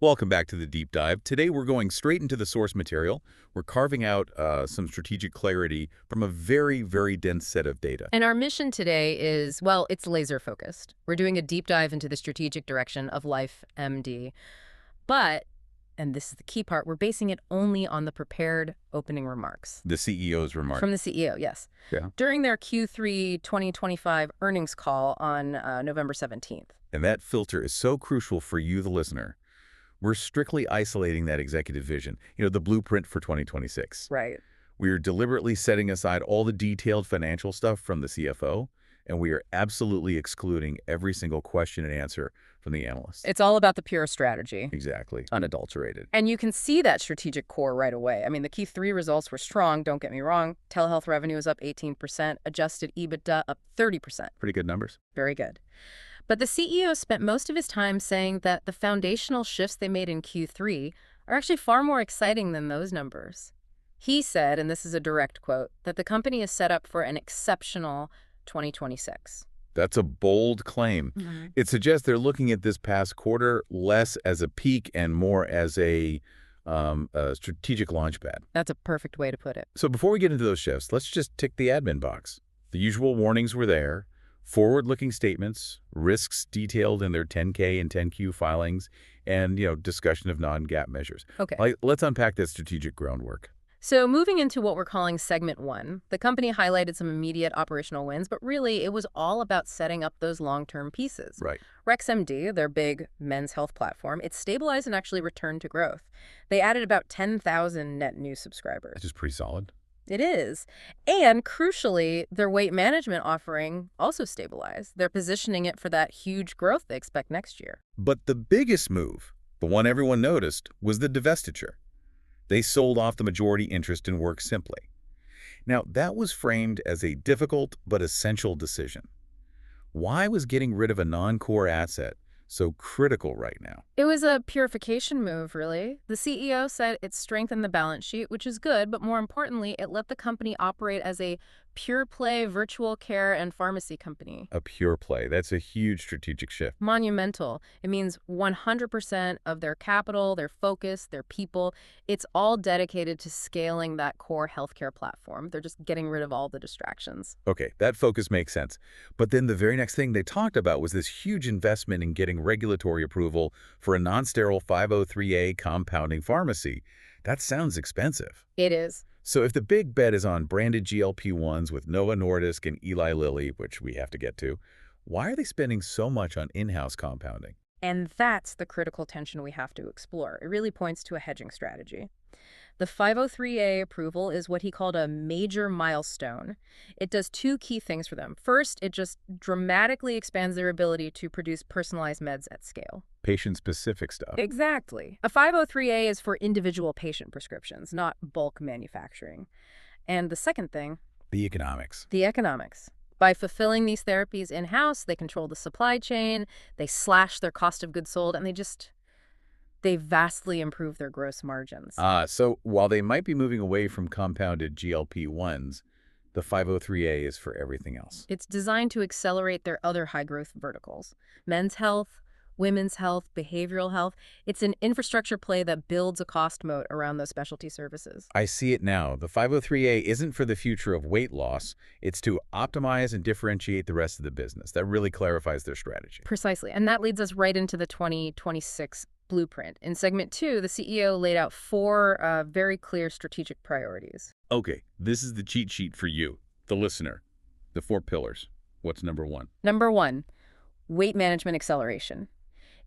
Welcome back to the deep dive. Today we're going straight into the source material. We're carving out some strategic clarity from a very, very dense set of data. And our mission today is, well, it's laser focused. We're doing a deep dive into the strategic direction of LifeMD. But, and this is the key part, we're basing it only on the prepared opening remarks. The CEO's remarks. From the CEO, yes. Yeah. During their Q3 2025 earnings call on November 17th. And that filter is so crucial for you, the listener. We're strictly isolating that executive vision, the blueprint for 2026. Right. We're deliberately setting aside all the detailed financial stuff from the CFO, and we are absolutely excluding every single question and answer from the analysts. It's all about the pure strategy. Exactly. Unadulterated. And you can see that strategic core right away. I mean, the Q3 results were strong, don't get me wrong. Telehealth revenue is up 18%, adjusted EBITDA up 30%. Pretty good numbers. Very good. But the CEO spent most of his time saying that the foundational shifts they made in Q3 are actually far more exciting than those numbers. He said, and this is a direct quote, that the company is set up for an exceptional 2026. That's a bold claim. Mm-hmm. It suggests they're looking at this past quarter less as a peak and more as a strategic launchpad. That's a perfect way to put it. So before we get into those shifts, let's just tick the admin box. The usual warnings were there. Forward-looking statements, risks detailed in their 10K and 10Q filings, and, discussion of non-GAAP measures. Okay. Let's unpack that strategic groundwork. So moving into what we're calling segment 1, the company highlighted some immediate operational wins, but really it was all about setting up those long-term pieces. Right. RexMD, their big men's health platform, it stabilized and actually returned to growth. They added about 10,000 net new subscribers. Which is pretty solid. It is. And crucially, their weight management offering also stabilized. They're positioning it for that huge growth they expect next year. But the biggest move, the one everyone noticed, was the divestiture. They sold off the majority interest in WorkSimpli. Now, that was framed as a difficult but essential decision. Why was getting rid of a non-core asset so critical right now? It was a purification move, really. The CEO said it strengthened the balance sheet, which is good, but more importantly, it let the company operate as a pure-play virtual care and pharmacy company. A pure play. That's a huge strategic shift. Monumental. It means 100% of their capital, their focus, their people, it's all dedicated to scaling that core healthcare platform. They're just getting rid of all the distractions. Okay, that focus makes sense. But then the very next thing they talked about was this huge investment in getting regulatory approval for a non-sterile 503A compounding pharmacy. That sounds expensive. It is. So if the big bet is on branded GLP-1s with Novo Nordisk and Eli Lilly, which we have to get to, why are they spending so much on in-house compounding? And that's the critical tension we have to explore. It really points to a hedging strategy. The 503A approval is what he called a major milestone. It does two key things for them. First, it just dramatically expands their ability to produce personalized meds at scale. Patient-specific stuff. Exactly. A 503A is for individual patient prescriptions, not bulk manufacturing. And the second thing? The economics. The economics. By fulfilling these therapies in-house, they control the supply chain, they slash their cost of goods sold, and they vastly improve their gross margins. So while they might be moving away from compounded GLP-1s, the 503A is for everything else. It's designed to accelerate their other high-growth verticals. Men's health, women's health, behavioral health. It's an infrastructure play that builds a cost moat around those specialty services. I see it now. The 503A isn't for the future of weight loss. It's to optimize and differentiate the rest of the business. That really clarifies their strategy. Precisely. And that leads us right into the 2026 blueprint. In segment 2, the CEO laid out 4 very clear strategic priorities. Okay, this is the cheat sheet for you, the listener. The 4 pillars. What's number 1? Number 1, weight management acceleration.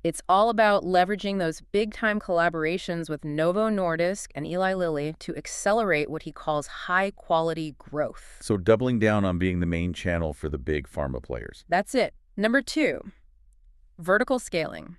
It's all about leveraging those big-time collaborations with Novo Nordisk and Eli Lilly to accelerate what he calls high-quality growth. So doubling down on being the main channel for the big pharma players. That's it. Number 2, vertical scaling.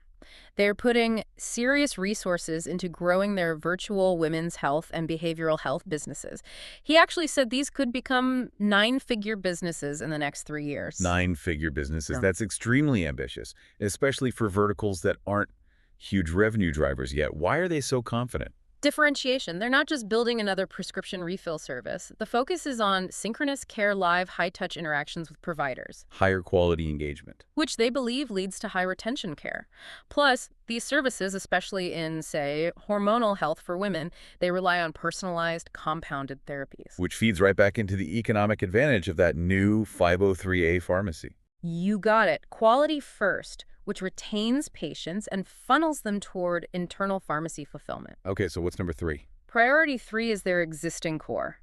They're putting serious resources into growing their virtual women's health and behavioral health businesses. He actually said these could become 9-figure businesses in the next 3 years. 9-figure businesses. Yeah. That's extremely ambitious, especially for verticals that aren't huge revenue drivers yet. Why are they so confident? Differentiation. They're not just building another prescription refill service. The focus is on synchronous care live high-touch interactions with providers, Higher quality engagement. which they believe leads to high retention care. Plus, these services, especially in, say, hormonal health for women, they rely on personalized, compounded therapies. Which feeds right back into the economic advantage of that new 503A pharmacy. You got it. Quality first, which retains patients and funnels them toward internal pharmacy fulfillment. Okay, so what's number 3? Priority 3 is their existing core.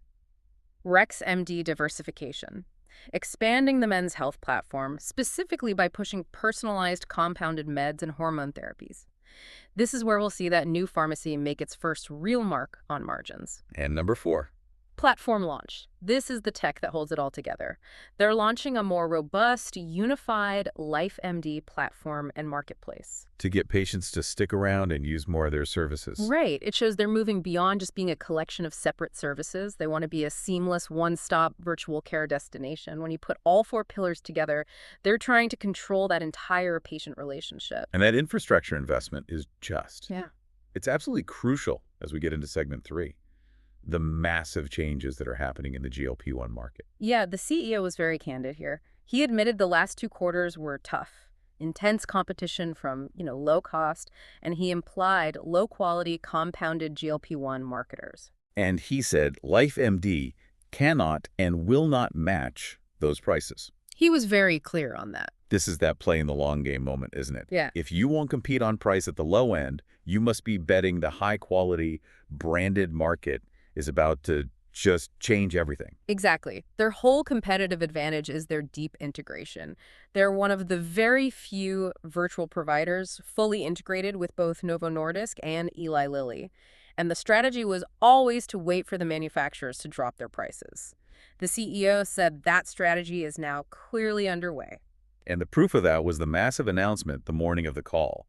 RexMD diversification. Expanding the men's health platform, specifically by pushing personalized compounded meds and hormone therapies. This is where we'll see that new pharmacy make its first real mark on margins. And number 4. Platform launch. This is the tech that holds it all together. They're launching a more robust, unified LifeMD platform and marketplace. To get patients to stick around and use more of their services. Right. It shows they're moving beyond just being a collection of separate services. They want to be a seamless, one-stop virtual care destination. When you put all 4 pillars together, they're trying to control that entire patient relationship. And that infrastructure investment is just. Yeah. It's absolutely crucial as we get into segment 3. The massive changes that are happening in the GLP-1 market. Yeah, the CEO was very candid here. He admitted the last 2 quarters were tough. Intense competition from, low cost, and he implied low-quality compounded GLP-1 marketers. And he said LifeMD cannot and will not match those prices. He was very clear on that. This is that play in the long game moment, isn't it? Yeah. If you won't compete on price at the low end, you must be betting the high-quality branded market is about to just change everything. Exactly. Their whole competitive advantage is their deep integration. They're one of the very few virtual providers fully integrated with both Novo Nordisk and Eli Lilly. And the strategy was always to wait for the manufacturers to drop their prices. The CEO said that strategy is now clearly underway. And the proof of that was the massive announcement the morning of the call.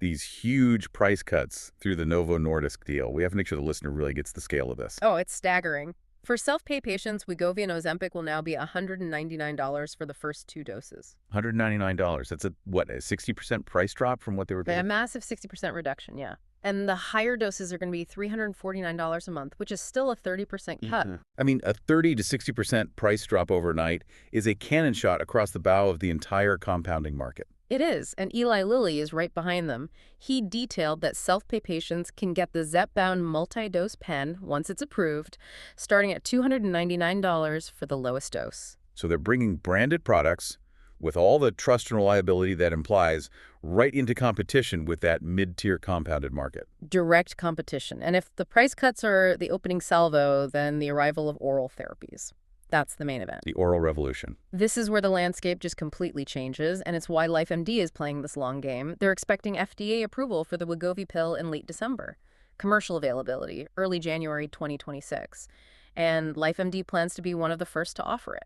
These huge price cuts through the Novo Nordisk deal. We have to make sure the listener really gets the scale of this. Oh, it's staggering. For self-pay patients, Wegovy and Ozempic will now be $199 for the first 2 doses. $199. That's a 60% price drop from what they were A paying? massive 60% reduction, yeah. And the higher doses are going to be $349 a month, which is still a 30% cut. I mean, a 30 to 60% price drop overnight is a cannon shot across the bow of the entire compounding market. It is, and Eli Lilly is right behind them. He detailed that self-pay patients can get the Zepbound multi-dose pen, once it's approved, starting at $299 for the lowest dose. So they're bringing branded products with all the trust and reliability that implies right into competition with that mid-tier compounded market. Direct competition. And if the price cuts are the opening salvo, then the arrival of oral therapies. That's the main event. The oral revolution. This is where the landscape just completely changes, and it's why LifeMD is playing this long game. They're expecting FDA approval for the Wegovy pill in late December. Commercial availability, early January 2026. And LifeMD plans to be one of the first to offer it.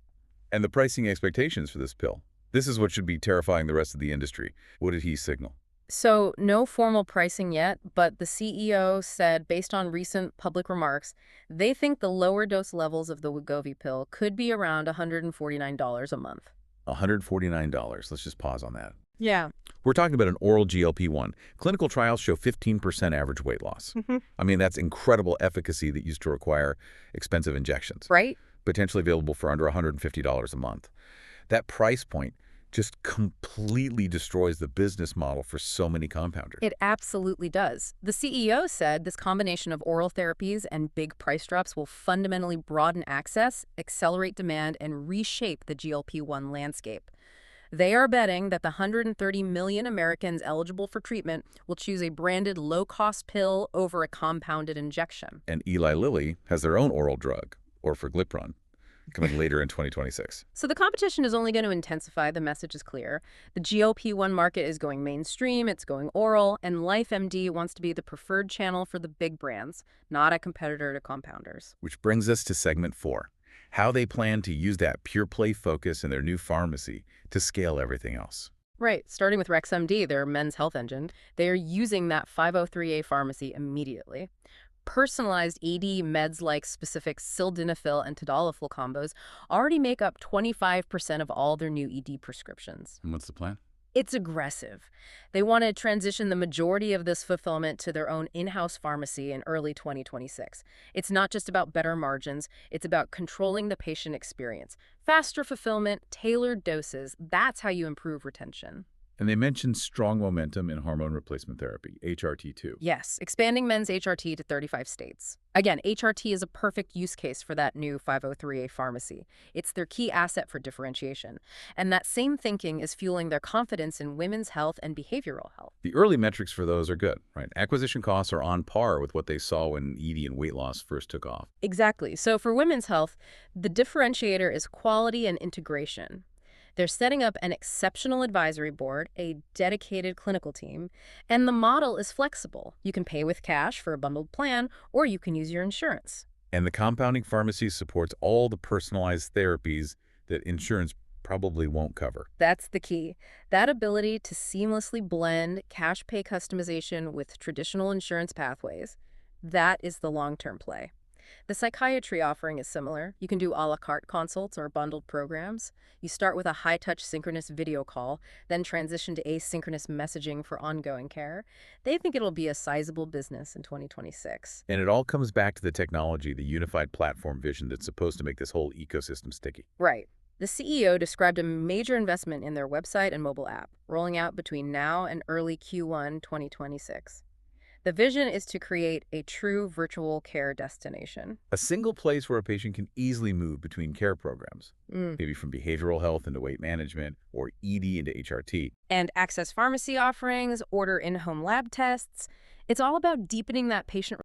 And the pricing expectations for this pill. This is what should be terrifying the rest of the industry. What did he signal? So no formal pricing yet, but the CEO said, based on recent public remarks, they think the lower dose levels of the Wegovy pill could be around $149 a month. $149. Let's just pause on that. Yeah. We're talking about an oral GLP-1. Clinical trials show 15% average weight loss. I mean, that's incredible efficacy that used to require expensive injections. Right? Potentially available for under $150 a month. That price point just completely destroys the business model for so many compounders. It absolutely does. The CEO said this combination of oral therapies and big price drops will fundamentally broaden access, accelerate demand, and reshape the GLP-1 landscape. They are betting that the 130 million Americans eligible for treatment will choose a branded low-cost pill over a compounded injection. And Eli Lilly has their own oral drug, orforglipron, coming later in 2026. So the competition is only going to intensify. The message is clear. The GLP-1 market is going mainstream, it's going oral, and LifeMD wants to be the preferred channel for the big brands, not a competitor to compounders. Which brings us to segment 4, how they plan to use that pure play focus in their new pharmacy to scale everything else. Right, starting with RexMD, their men's health engine, they are using that 503A pharmacy immediately. Personalized AD meds like specific sildenafil and tadalafil combos already make up 25% of all their new ED prescriptions. And what's the plan? It's aggressive. They want to transition the majority of this fulfillment to their own in-house pharmacy in early 2026. It's not just about better margins, it's about controlling the patient experience. Faster fulfillment, tailored doses, that's how you improve retention. And they mentioned strong momentum in hormone replacement therapy, HRT2. Yes, expanding men's HRT to 35 states. Again, HRT is a perfect use case for that new 503A pharmacy. It's their key asset for differentiation. And that same thinking is fueling their confidence in women's health and behavioral health. The early metrics for those are good, right? Acquisition costs are on par with what they saw when ED and weight loss first took off. Exactly. So for women's health, the differentiator is quality and integration. They're setting up an exceptional advisory board, a dedicated clinical team, and the model is flexible. You can pay with cash for a bundled plan, or you can use your insurance. And the compounding pharmacy supports all the personalized therapies that insurance probably won't cover. That's the key. That ability to seamlessly blend cash pay customization with traditional insurance pathways, that is the long-term play. The psychiatry offering is similar. You can do a la carte consults or bundled programs. You start with a high-touch synchronous video call, then transition to asynchronous messaging for ongoing care. They think it'll be a sizable business in 2026. And it all comes back to the technology, the unified platform vision that's supposed to make this whole ecosystem sticky. Right. The CEO described a major investment in their website and mobile app, rolling out between now and early Q1 2026. The vision is to create a true virtual care destination. A single place where a patient can easily move between care programs, Mm. maybe from behavioral health into weight management or ED into HRT. And access pharmacy offerings, order in-home lab tests. It's all about deepening that patient